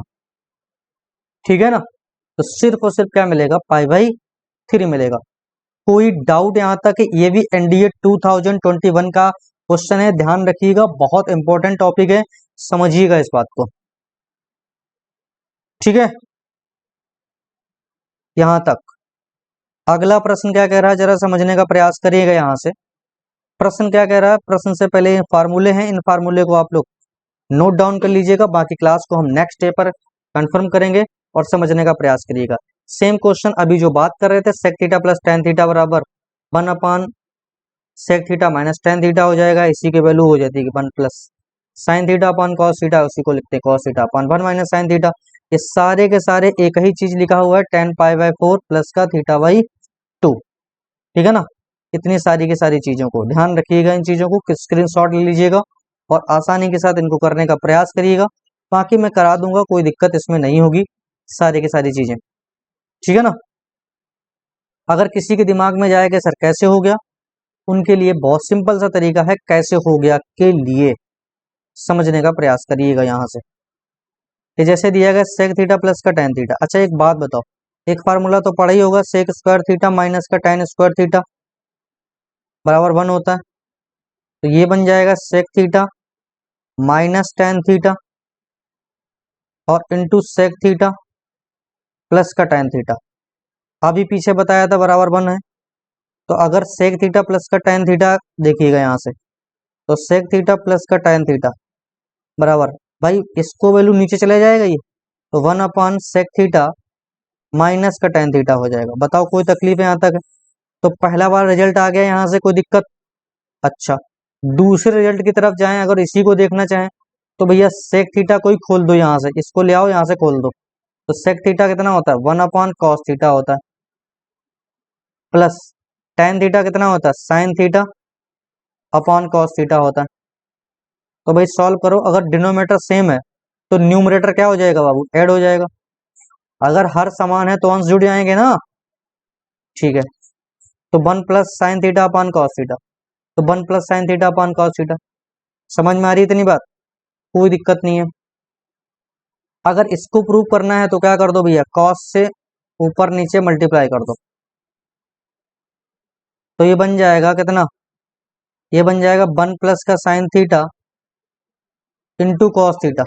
ठीक है ना। तो सिर्फ और सिर्फ क्या मिलेगा, π/3 मिलेगा। कोई डाउट यहाँ तक, ये भी एनडीए 2021 का क्वेश्चन है, ध्यान रखिएगा, बहुत इंपॉर्टेंट टॉपिक है, समझिएगा इस बात को, ठीक है। यहां तक अगला प्रश्न क्या कह रहा है, जरा समझने का प्रयास करिएगा। यहां से प्रश्न क्या कह रहा है, प्रश्न से पहले फार्मूले हैं, इन फार्मूले को आप लोग नोट डाउन कर लीजिएगा, बाकी क्लास को हम नेक्स्ट डे पर कंफर्म करेंगे और समझने का प्रयास करिएगा। सेम क्वेश्चन अभी जो बात कर रहे थे, sec theta plus tan theta बराबर 1/सेक थीटा माइनस टेन थीटा हो जाएगा, इसी की वैल्यू हो जाती है 1 plus sine theta upon cos theta, उसी को लिखते हैं cos theta upon 1 minus sine theta. ये सारे के सारे एक ही चीज लिखा हुआ है, tan π/4 प्लस का θ/2, ठीक है ना। इतनी सारी की सारी चीजों को ध्यान रखिएगा, इन चीजों को स्क्रीनशॉट ले लीजिएगा और आसानी के साथ इनको करने का प्रयास करिएगा। बाकी मैं करा दूंगा, कोई दिक्कत इसमें नहीं होगी, सारी की सारी चीजें, ठीक है ना। अगर किसी के दिमाग में जाए कि सर कैसे हो गया, उनके लिए बहुत सिंपल सा तरीका है, कैसे हो गया के लिए समझने का प्रयास करिएगा। यहां से ये जैसे दिया गया सेक थीटा प्लस का टेन थीटा। अच्छा एक बात बताओ, एक फार्मूला तो पढ़ा ही होगा, सेक स्क्वायर थीटा माइनस का टेन स्क्वायर थीटा बराबर 1 होता है। तो ये बन जाएगा sec theta minus tan theta और इंटू सेक थीटा प्लस का टेन थीटा। अभी पीछे बताया था बराबर 1 है। तो अगर सेक थीटा प्लस का टेन थीटा देखिएगा यहाँ से, तो सेक थीटा प्लस का टेन थीटा बराबर, भाई इसको वैल्यू नीचे चले जाएगा ये, तो 1/सेक थीटा माइनस का टेन थीटा हो जाएगा। बताओ कोई तकलीफ है यहाँ तक? तो पहला बार रिजल्ट आ गया, यहाँ से कोई दिक्कत? अच्छा दूसरे रिजल्ट की तरफ जाएं, अगर इसी को देखना चाहें तो भैया सेक थीटा को ही खोल दो, यहाँ से इसको ले आओ, यहाँ से खोल दो। तो सेक थीटा कितना होता है, 1/कॉस थीटा होता है, प्लस टेन थीटा कितना होता है, sine theta upon cos theta होता है। तो भाई सॉल्व करो, अगर डिनोमिनेटर सेम है तो न्यूमरेटर क्या हो जाएगा बाबू, ऐड हो जाएगा। अगर हर समान है तो अंश जुड़ जाएंगे ना, ठीक है। तो 1 + sin theta upon cos theta, तो 1 + sin theta upon cos theta. समझ में आ रही है इतनी बात, कोई दिक्कत नहीं है। अगर इसको प्रूव करना है तो क्या कर दो भैया, कॉस से ऊपर नीचे मल्टीप्लाई कर दो, तो ये बन जाएगा कितना, ये बन जाएगा 1 प्लस का sign theta into cos theta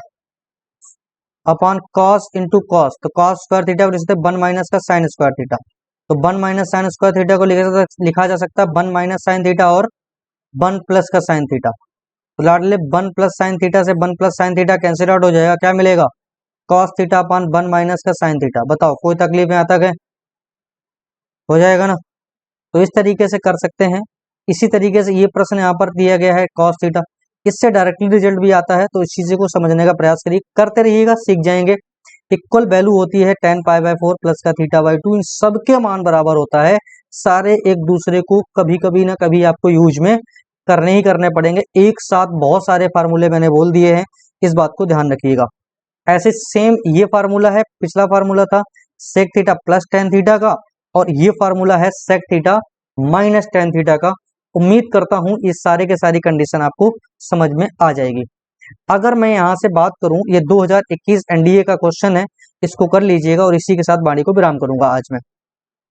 upon cos into cos, तो कॉस स्क्वायर थीटा को 1 माइनस का साइन स्क्वायर थीटा। तो 1 माइनस साइन स्क्वायर थीटा को लिखा जा सकता है 1 माइनस साइन थीटा और 1 प्लस का साइन थीटा। तो लाडले 1 प्लस साइन थीटा से 1 plus sine theta cancel out हो जाएगा, क्या मिलेगा, कॉस थीटा अपॉन 1 माइनस का साइन थीटा। बताओ कोई तकलीफ यहाँ तक है, हो जाएगा ना। तो इस तरीके से कर सकते हैं। इसी तरीके से ये प्रश्न यहाँ पर दिया गया है कॉस थीटा, इससे डायरेक्टली रिजल्ट भी आता है। तो इस चीज को समझने का प्रयास करिए, करते रहिएगा, सीख जाएंगे। इक्वल वैल्यू होती है tan π/4 प्लस का θ/2, इन सबके मान बराबर होता है। सारे एक दूसरे को कभी कभी ना कभी आपको यूज में करने ही करने पड़ेंगे। एक साथ बहुत सारे फार्मूले मैंने बोल दिए हैं, इस बात को ध्यान रखिएगा। ऐसे सेम ये फार्मूला है, पिछला फार्मूला था sec theta plus tan theta का, और ये फार्मूला है sec theta minus tan theta का। उम्मीद करता हूं ये सारे के सारी कंडीशन आपको समझ में आ जाएगी। अगर मैं यहां से बात करूं, ये 2021 एनडीए का क्वेश्चन है, इसको कर लीजिएगा और इसी के साथ वाणी को विराम करूंगा आज मैं।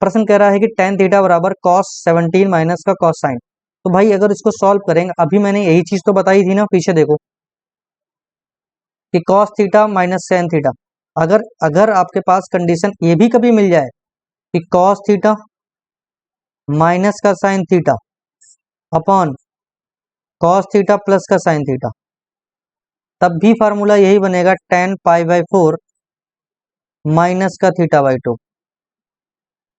प्रश्न कह रहा है कि tan थीटा बराबर cos 17 माइनस का cos साइन। तो भाई अगर इसको सॉल्व करेंगे, अभी मैंने यही चीज तो बताई थी ना, पीछे देखो कि cos theta minus sin theta. अगर अगर आपके पास कंडीशन ये भी कभी मिल जाए कि cos थीटा माइनस का sin theta upon cos theta plus का sin थीटा, तब भी फार्मूला यही बनेगा tan π/4 माइनस का θ/2,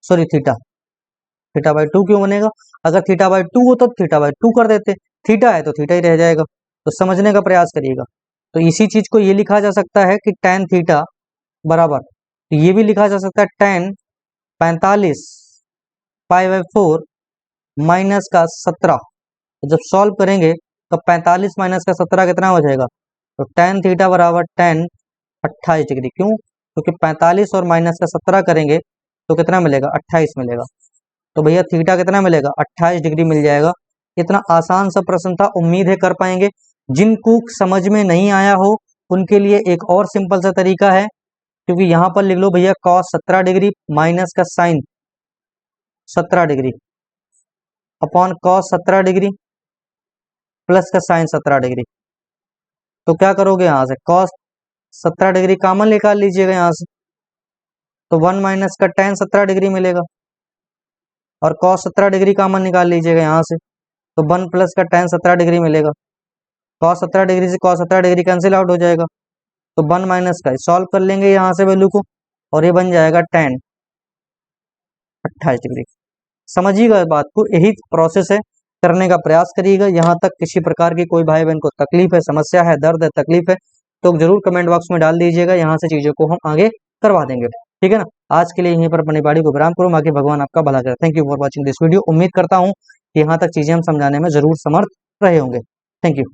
सॉरी θ/2 क्यों बनेगा? अगर θ/2 हो तो θ/2 कर देते, थीटा है तो थीटा ही रह जाएगा। तो समझने का प्रयास करिएगा। तो इसी चीज को ये लिखा जा सकता है कि tan थीटा बराबर, तो ये भी लिखा जा सकता है tan 45 π/4 माइनस का 17। जब सॉल्व करेंगे तो 45 माइनस का 17 कितना हो जाएगा? तो tan थीटा बराबर tan 28 डिग्री। क्यों? क्योंकि 45 और माइनस का 17 करेंगे तो कितना मिलेगा? 28 मिलेगा। तो भैया थीटा कितना मिलेगा? 28 डिग्री मिल जाएगा। इतना आसान सा प्रश्न था, उम्मीद है कर पाएंगे। जिनको समझ में नहीं आया हो उनके लिए एक और सिंपल सा तरीका है, क्योंकि यहाँ पर लिख लो भैया cos 17 डिग्री माइनस का sine 17 degree upon cos 17 degree plus का साइन 17 डिग्री। तो क्या करोगे? यहाँ से cos 17 डिग्री कॉमन निकाल लीजिएगा यहाँ से, तो 1 माइनस का tan 17 डिग्री मिलेगा, और cos 17 डिग्री कॉमन निकाल लीजिएगा यहाँ से, तो 1 प्लस का tan 17 डिग्री मिलेगा। cos 17 डिग्री से cos 17 डिग्री कैंसिल आउट हो जाएगा, तो 1 माइनस का सॉल्व कर लेंगे यहाँ से वैल्यू को, और ये बन जाएगा tan 28 डिग्री। समझिएगा इस बात को, यही प्रोसेस है, करने का प्रयास करिएगा। यहाँ तक किसी प्रकार की कोई भाई बहन को तकलीफ है, समस्या है, दर्द है, तकलीफ है, तो जरूर कमेंट बॉक्स में डाल दीजिएगा। यहाँ से चीजों को हम आगे करवा देंगे, ठीक है ना। आज के लिए यहीं पर अपनी बाड़ी को विराम करूँ, बाकी भगवान आपका भला करे। Thank you for watching this video. उम्मीद करता हूँ कि यहाँ तक चीजें हम समझाने में जरूर समर्थ रहे होंगे। Thank you.